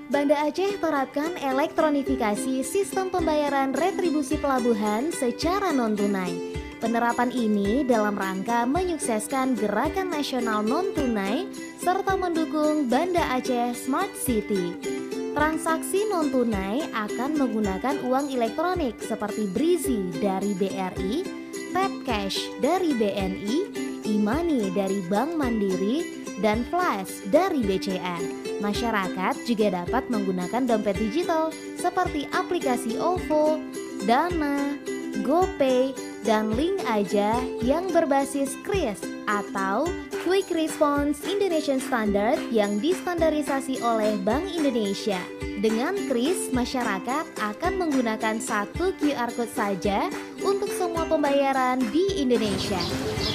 Banda Aceh terapkan elektronifikasi sistem pembayaran retribusi pelabuhan secara non-tunai. Penerapan ini dalam rangka menyukseskan gerakan nasional non-tunai serta mendukung Banda Aceh Smart City. Transaksi non-tunai akan menggunakan uang elektronik seperti Brizi dari BRI, Tap Cash dari BNI, e-money dari Bank Mandiri, dan Flash dari BCA. Masyarakat juga dapat menggunakan dompet digital seperti aplikasi OVO, Dana, GoPay, dan Link Aja yang berbasis KRIS atau Quick Response Indonesian Standard yang distandarisasi oleh Bank Indonesia. Dengan KRIS, masyarakat akan menggunakan satu QR Code saja untuk semua pembayaran di Indonesia.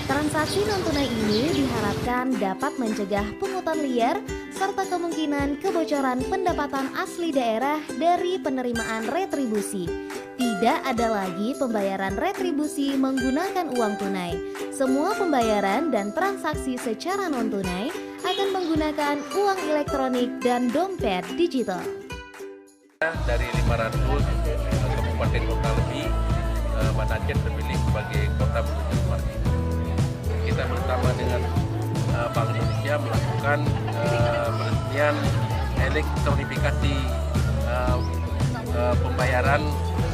Transaksi non-tunai ini diharapkan dapat mencegah pungutan liar serta kemungkinan kebocoran pendapatan asli daerah dari penerimaan retribusi. Tidak ada lagi pembayaran retribusi menggunakan uang tunai. Semua pembayaran dan transaksi secara non-tunai akan menggunakan uang elektronik dan dompet digital. Dari 500 kabupaten kota lebih, Banda Aceh terpilih sebagai kota berbasis smart city. Kita bersama dengan Bank Indonesia melakukan peresmian elektronifikasi pembayaran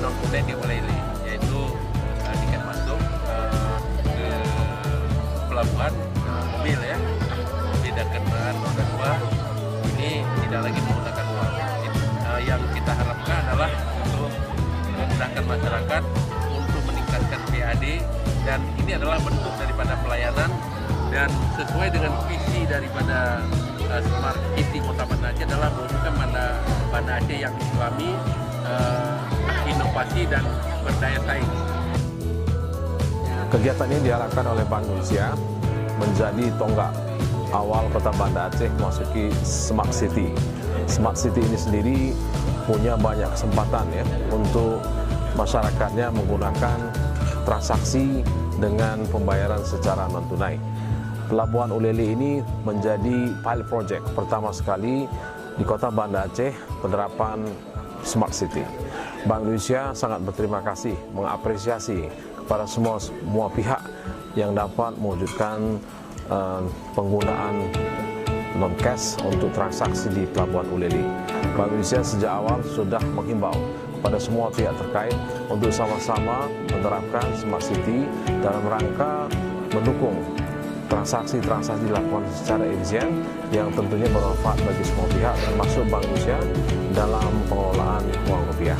non-tunai di Ulele, yaitu tiket masuk ke pelabuhan mobil ya, mobil dan kendaraan roda 2 ini tidak lagi menggunakan uang. Yang kita harapkan adalah untuk memudahkan masyarakat untuk meningkatkan PAD, dan ini adalah bentuk daripada pelayanan dan sesuai dengan visi daripada Smart City Kota Banda Aceh adalah mewujudkan Banda Aceh yang islami, inovasi dan berdaya saing. Kegiatan ini diharapkan oleh Bank Indonesia menjadi tonggak awal Kota Banda Aceh memasuki Smart City. Smart City ini sendiri punya banyak kesempatan ya untuk masyarakatnya menggunakan transaksi dengan pembayaran secara non-tunai. Pelabuhan Ulele ini menjadi pilot project pertama sekali di Kota Banda Aceh penerapan Smart City. Bank Indonesia sangat berterima kasih, mengapresiasi kepada semua pihak yang dapat mewujudkan penggunaan non-cash untuk transaksi di Pelabuhan Ulele. Bank Indonesia sejak awal sudah menghimbau pada semua pihak terkait untuk sama-sama menerapkan Smart City dalam rangka mendukung transaksi-transaksi dilakukan secara efisien yang tentunya bermanfaat bagi semua pihak termasuk Bank Indonesia dalam pengelolaan uang rupiah.